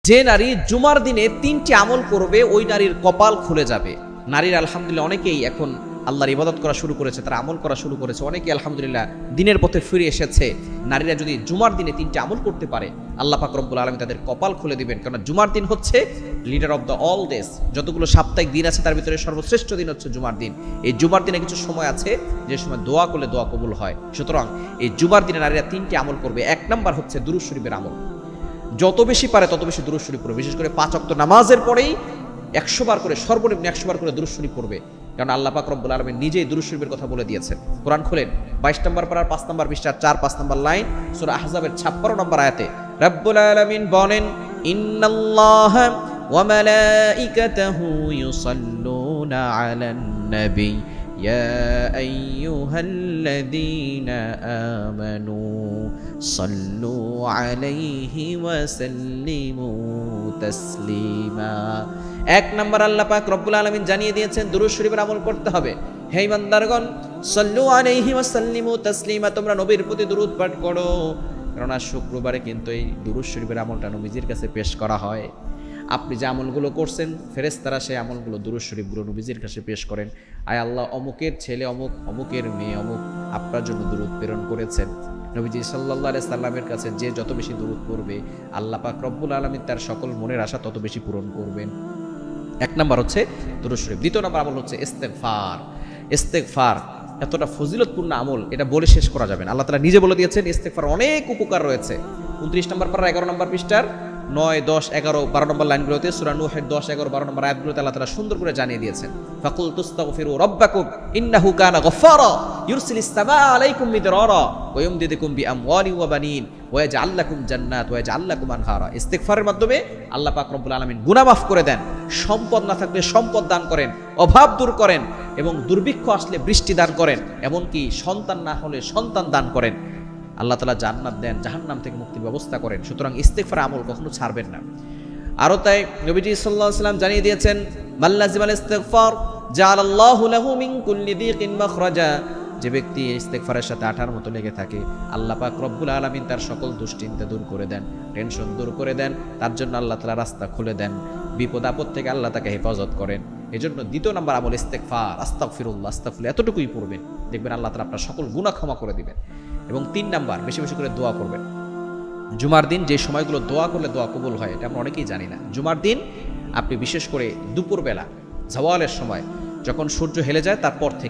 যে নারী জুমার দিনে 3টি আমল করবে ওই নারীর কপাল খুলে যাবে। নারীর আলহামদুলিল্লাহ অনেকেই এখন আল্লাহর ইবাদত করা শুরু করেছে, তারা আমল করা শুরু করেছে, অনেকেই আলহামদুলিল্লাহ দিনের পথে ফিরে এসেছে। নারীরা যদি জুমার দিনে 3টি আমল করতে পারে আল্লাহ পাক রব্বুল আলামিন তাদের কপাল খুলে দিবেন। কারণ জুমার দিন হচ্ছে leader of the all days, যতগুলো সাপ্তাহিক দিন আছে তার ভিতরে সর্বশ্রেষ্ঠ দিন হচ্ছে জুমার দিন। এই জুমার দিনে কিছু সময় আছে যে সময় দোয়া করলে দোয়া কবুল হয়। সুতরাং এই জুমার দিনে নারীরা 3টি আমল করবে। 1 নাম্বার হচ্ছে দুরূদ শরীফের আমল। যত বেশি পারে তত বেশি দুরূদ শরীফ পড়বে। বিশেষ করে 5 ওয়াক্ত নামাজের পরেই 100 বার করে, সর্বনিম্ন 100 বার করে দুরূদ শরীফ পড়বে। কারণ আল্লাহ পাক রব্বুল আলামিন নিজেই দুরূদ শরীফের কথা বলে দিয়েছেন। কোরআন খুলেন 22 নম্বর পারার 5 নম্বর পৃষ্ঠার 4-5 নম্বর লাইন, সূরা আহজাবের 56 নম্বর আয়াতে রব্বুল আলামিন বলেন, ইন্নাল্লাহা ওয়া মালাইকাতাহু ইউসাল্লুনা আলান নবী ইয়া আইয়ুহাল্লাযীনা আমানু সাল্লু আলাইহি ওয়া সাল্লিমু তাসলিমা। 1 নাম্বার আল্লাহ পাক রব্বুল আলামিন জানিয়ে দিয়েছেন দুরূদ শরীফের আমল করতে হবে। হে ইমানদারগণ, সাল্লু আলাইহি ওয়া সাল্লিমু তাসলিমা, তোমরা নবীর প্রতি দুরূদ পাঠ করো। কারণ আজ শুক্রবারে কিন্তু এই দুরূদ শরীফের আমলটা নবীজির কাছে পেশ করা হয়। আপনি যে আমলগুলো করছেন ফেরেশতারা সেই আমলগুলো দুরূদ শরীফগুলো নবীজির কাছে পেশ করেন। আয় আল্লাহ, অমুকের ছেলে অমুক, অমুকের মেয়ে অমুক আপনার জন্য দুরূদ প্রেরণ করেছেন। নবীজি সাল্লাল্লাহু আলাইহি সাল্লামের কাছে যে যত বেশি দুরূদ পড়বে আল্লাহ পাক রব্বুল আলামিন তার সকল মনের আশা তত বেশি পূরণ করবেন। 1 নাম্বার হচ্ছে দুরূদ শরীফ। 2 নাম্বার আমল হচ্ছে ইস্তেগফার। ইস্তেগফার এতটা ফজিলতপূর্ণ আমল, এটা বলে শেষ করা যাবে না। আল্লাহ তাআলা নিজে বলে দিয়েছেন ইস্তেগফার অনেক উপকার রয়েছে। 29 নম্বর পারা 11 নম্বর পৃষ্ঠার 9, 10, 11, 12 নম্বর লাইনগুলোতে সূরা নূহের 10, 11, 12 নম্বর আয়াতগুলোতে আল্লাহ তাআলা সুন্দর করে জানিয়ে দিয়েছেন, ফাকুল তুস্তাগফিরু রাব্বাকুম ইন্নাহু কানা গফফারা ইউরসিলিস সামাআ আলাইকুম মিদরারা ওয়া ইউমদিদুকুম বিআমওয়ালিন ওয়া বানিন ওয়া ইয়াজআল লাকুম জান্নাত ওয়া ইয়াজআল লাকুম আনহারা। ইস্তিগফারের মাধ্যমে আল্লাহ পাক রব্বুল আলামিন গুনাহ মাফ করে দেন, সম্পদ না থাকলে সম্পদ দান করেন, অভাব দূর করেন এবং দুর্ভিক্ষ আসলে বৃষ্টি দান করেন, এমনকি সন্তান না হলে সন্তান দান করেন। আল্লাহ তাআলা জান্নাত দেন, জাহান্নাম থেকে মুক্তির ব্যবস্থা করেন। সুতরাং ইস্তিগফার আমল কখনো ছাড়বেন না। আরো তাই নবীজি সাল্লাল্লাহু আলাইহি ওয়াসাল্লাম জানিয়ে দিয়েছেন, মাল্লাজিমাল ইস্তিগফার জাআলাল্লাহু লাহু মিন কুল্লি দিকিন মাখরাজা। যে ব্যক্তি ইস্তিগফারের সাথে আঠার মতো লেগে থাকে আল্লাহ পাক রব্বুল আলামিন তার সকল দুশ্চিন্তা দূর করে দেন, টেনশন দূর করে দেন, তার জন্য আল্লাহ তাআলা রাস্তা খুলে দেন, বিপদ আপদ থেকে আল্লাহ তাকে হেফাজত করেন। এজন্য 2 নম্বর আমল ইস্তিগফার, আস্তাগফিরুল্লাহ, আস্তাগফিরুল্লাহ, এতটুকুই পড়বেন, দেখবেন আল্লাহ তাআলা আপনার সকল গুনাহ ক্ষমা করে দিবেন। এবং 3 নাম্বার বেশি বেশি করে দোয়া করবেন। জুমার দিন যে সময়গুলো দোয়া করলে দোয়া কবুল হয় এটা আমরা অনেকেই জানি না। জুমার দিন আপনি বিশেষ করে দুপুরবেলা জাওয়ালের সময় যখন সূর্য হেলে যায় তারপর থেকে